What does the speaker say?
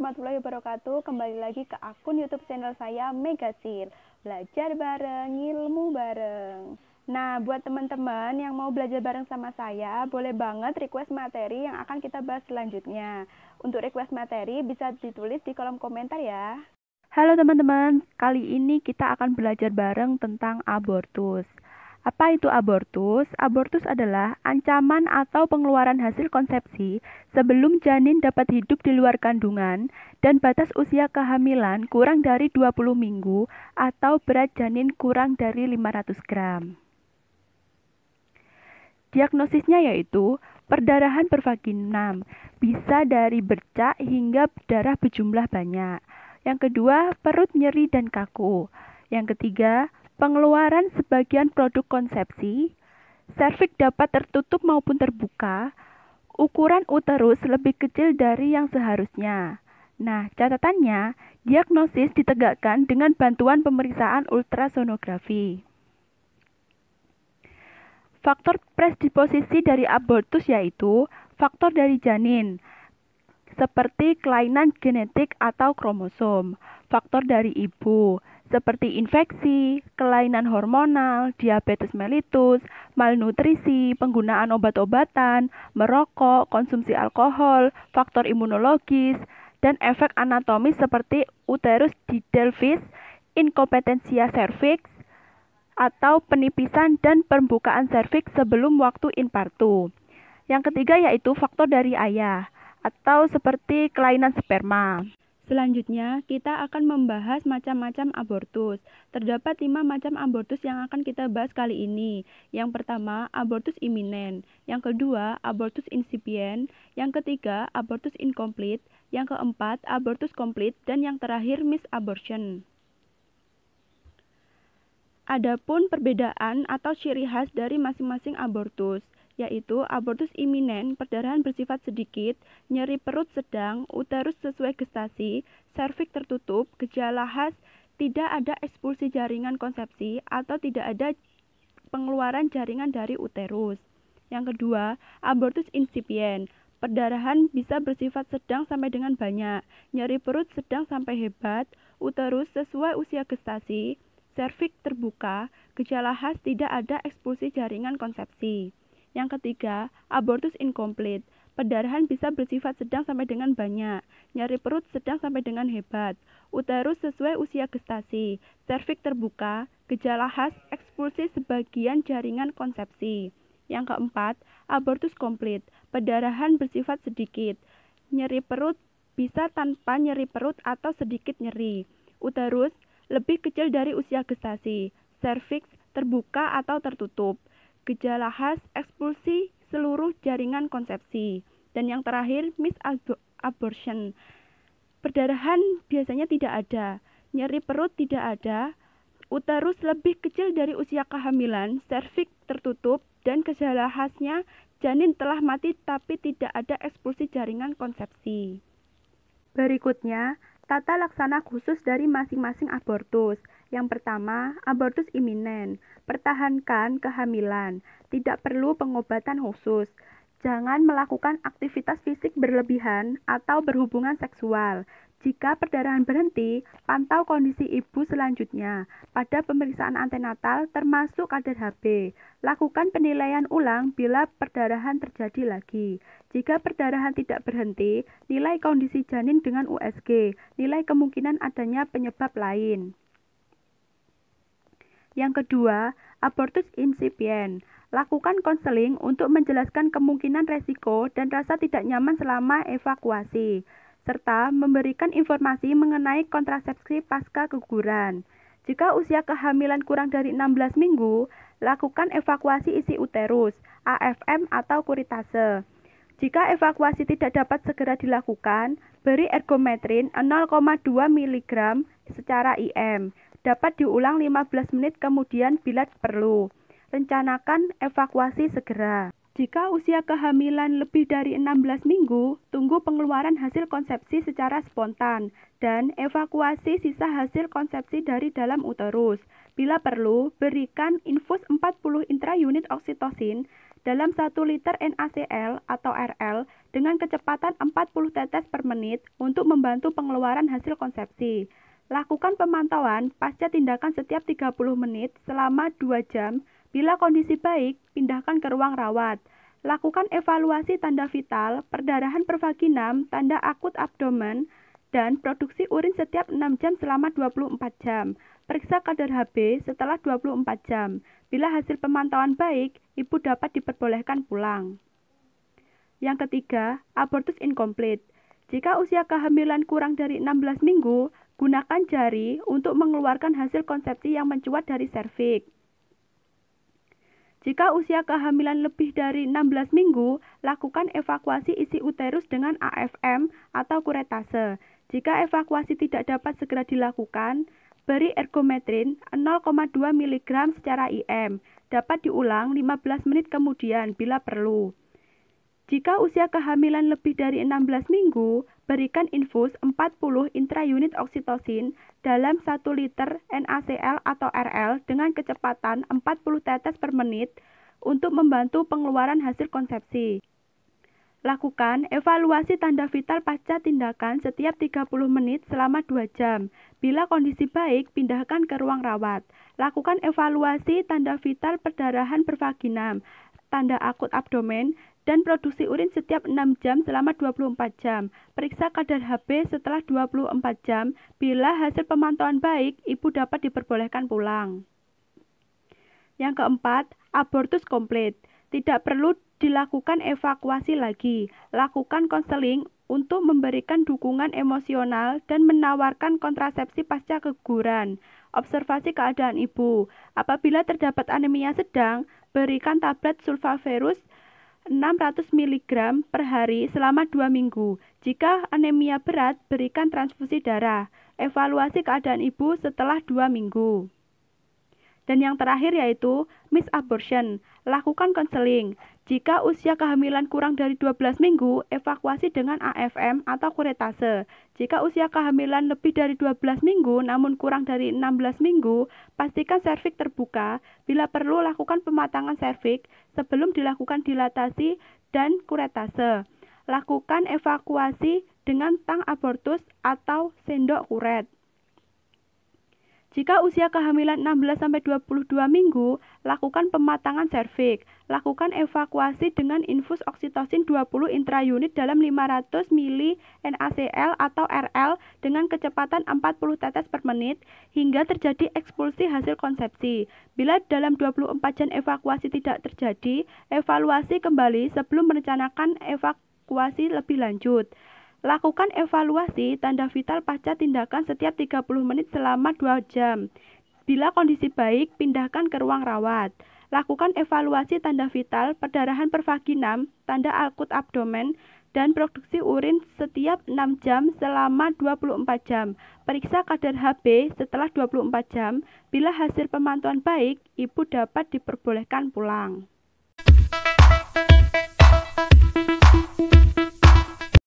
warahmatullahi wabarakatuh. Kembali lagi ke akun YouTube channel saya Megasil. Belajar bareng, ilmu bareng. Nah, buat teman-teman yang mau belajar bareng sama saya, boleh banget request materi yang akan kita bahas selanjutnya. Untuk request materi bisa ditulis di kolom komentar ya. Halo teman-teman, kali ini kita akan belajar bareng tentang abortus. Apa itu abortus? Abortus adalah ancaman atau pengeluaran hasil konsepsi sebelum janin dapat hidup di luar kandungan dan batas usia kehamilan kurang dari 20 minggu atau berat janin kurang dari 500 gram. Diagnosisnya yaitu perdarahan pervaginam, bisa dari bercak hingga darah berjumlah banyak. Yang kedua, perut nyeri dan kaku. Yang ketiga, pengeluaran sebagian produk konsepsi, serviks dapat tertutup maupun terbuka, ukuran uterus lebih kecil dari yang seharusnya. Nah, catatannya, diagnosis ditegakkan dengan bantuan pemeriksaan ultrasonografi. Faktor predisposisi dari abortus yaitu faktor dari janin, seperti kelainan genetik atau kromosom, faktor dari ibu, seperti infeksi, kelainan hormonal, diabetes mellitus, malnutrisi, penggunaan obat-obatan, merokok, konsumsi alkohol, faktor imunologis, dan efek anatomis seperti uterus didelphi, inkompetensia serviks, atau penipisan dan pembukaan serviks sebelum waktu infartu. Yang ketiga yaitu faktor dari ayah, atau seperti kelainan sperma. Selanjutnya, kita akan membahas macam-macam abortus. Terdapat 5 macam abortus yang akan kita bahas kali ini. Yang pertama, abortus iminen. Yang kedua, abortus insipient. Yang ketiga, abortus incomplete. Yang keempat, abortus complete. Dan yang terakhir, misabortion. Adapun perbedaan atau ciri khas dari masing-masing abortus, yaitu abortus iminen, perdarahan bersifat sedikit, nyeri perut sedang, uterus sesuai gestasi, serviks tertutup, gejala khas, tidak ada ekspulsi jaringan konsepsi atau tidak ada pengeluaran jaringan dari uterus. Yang kedua, abortus insipient, perdarahan bisa bersifat sedang sampai dengan banyak, nyeri perut sedang sampai hebat, uterus sesuai usia gestasi, serviks terbuka, gejala khas tidak ada ekspulsi jaringan konsepsi. Yang ketiga, abortus incomplete. Perdarahan bisa bersifat sedang sampai dengan banyak, nyeri perut sedang sampai dengan hebat, uterus sesuai usia gestasi, serviks terbuka, gejala khas ekspulsi sebagian jaringan konsepsi. Yang keempat, abortus complete. Perdarahan bersifat sedikit, nyeri perut bisa tanpa nyeri perut atau sedikit nyeri, uterus lebih kecil dari usia gestasi, serviks terbuka atau tertutup, gejala khas ekspulsi seluruh jaringan konsepsi. Dan yang terakhir, misabortion. Perdarahan biasanya tidak ada, nyeri perut tidak ada, uterus lebih kecil dari usia kehamilan, serviks tertutup, dan gejala khasnya janin telah mati tapi tidak ada ekspulsi jaringan konsepsi. Berikutnya, tata laksana khusus dari masing-masing abortus. Yang pertama, abortus iminen. Pertahankan kehamilan. Tidak perlu pengobatan khusus. Jangan melakukan aktivitas fisik berlebihan atau berhubungan seksual. Jika perdarahan berhenti, pantau kondisi ibu selanjutnya. Pada pemeriksaan antenatal termasuk kadar HB. Lakukan penilaian ulang bila perdarahan terjadi lagi. Jika perdarahan tidak berhenti, nilai kondisi janin dengan USG. Nilai kemungkinan adanya penyebab lain. Yang kedua, abortus insipient. Lakukan konseling untuk menjelaskan kemungkinan resiko dan rasa tidak nyaman selama evakuasi, serta memberikan informasi mengenai kontrasepsi pasca keguguran. Jika usia kehamilan kurang dari 16 minggu, lakukan evakuasi isi uterus, AFM atau kuritase. Jika evakuasi tidak dapat segera dilakukan, beri ergometrin 0,2 mg secara IM. Dapat diulang 15 menit kemudian bila perlu. Rencanakan evakuasi segera. Jika usia kehamilan lebih dari 16 minggu, tunggu pengeluaran hasil konsepsi secara spontan dan evakuasi sisa hasil konsepsi dari dalam uterus. Bila perlu, berikan infus 40 intraunit oksitosin dalam 1 liter NaCl atau RL dengan kecepatan 40 tetes per menit untuk membantu pengeluaran hasil konsepsi. Lakukan pemantauan pasca tindakan setiap 30 menit selama 2 jam. Bila kondisi baik, pindahkan ke ruang rawat. Lakukan evaluasi tanda vital, perdarahan pervaginam, tanda akut abdomen, dan produksi urin setiap 6 jam selama 24 jam. Periksa kadar Hb setelah 24 jam. Bila hasil pemantauan baik, ibu dapat diperbolehkan pulang. Yang ketiga, abortus incomplete. Jika usia kehamilan kurang dari 16 minggu, gunakan jari untuk mengeluarkan hasil konsepsi yang mencuat dari serviks. Jika usia kehamilan lebih dari 16 minggu, lakukan evakuasi isi uterus dengan AFM atau kuretase. Jika evakuasi tidak dapat segera dilakukan, beri ergometrin 0,2 mg secara IM. Dapat diulang 15 menit kemudian bila perlu. Jika usia kehamilan lebih dari 16 minggu, berikan infus 40 intraunit oksitosin dalam 1 liter NaCl atau RL dengan kecepatan 40 tetes per menit untuk membantu pengeluaran hasil konsepsi. Lakukan evaluasi tanda vital pasca tindakan setiap 30 menit selama 2 jam. Bila kondisi baik, pindahkan ke ruang rawat. Lakukan evaluasi tanda vital perdarahan pervaginam, tanda akut abdomen, dan produksi urin setiap 6 jam selama 24 jam. Periksa kadar Hb setelah 24 jam. Bila hasil pemantauan baik, ibu dapat diperbolehkan pulang. Yang keempat, abortus komplit. Tidak perlu dilakukan evakuasi lagi. Lakukan konseling untuk memberikan dukungan emosional dan menawarkan kontrasepsi pasca keguguran. Observasi keadaan ibu. Apabila terdapat anemia sedang, berikan tablet sulfavirus 600 mg per hari selama 2 minggu. Jika anemia berat, berikan transfusi darah. Evaluasi keadaan ibu setelah 2 minggu. Dan yang terakhir yaitu misabortion. Lakukan konseling. Jika usia kehamilan kurang dari 12 minggu, evakuasi dengan AFM atau kuretase. Jika usia kehamilan lebih dari 12 minggu namun kurang dari 16 minggu, pastikan serviks terbuka. Bila perlu, lakukan pematangan serviks sebelum dilakukan dilatasi dan kuretase. Lakukan evakuasi dengan tang abortus atau sendok kuret. Jika usia kehamilan 16-22 minggu, lakukan pematangan serviks. Lakukan evakuasi dengan infus oksitosin 20 intraunit dalam 500 ml NaCl atau RL dengan kecepatan 40 tetes per menit hingga terjadi ekspulsi hasil konsepsi. Bila dalam 24 jam evakuasi tidak terjadi, evaluasi kembali sebelum merencanakan evakuasi lebih lanjut. Lakukan evaluasi tanda vital pasca tindakan setiap 30 menit selama 2 jam. Bila kondisi baik, pindahkan ke ruang rawat. Lakukan evaluasi tanda vital, perdarahan pervaginam, tanda akut abdomen, dan produksi urin setiap 6 jam selama 24 jam. Periksa kadar Hb setelah 24 jam. Bila hasil pemantauan baik, ibu dapat diperbolehkan pulang.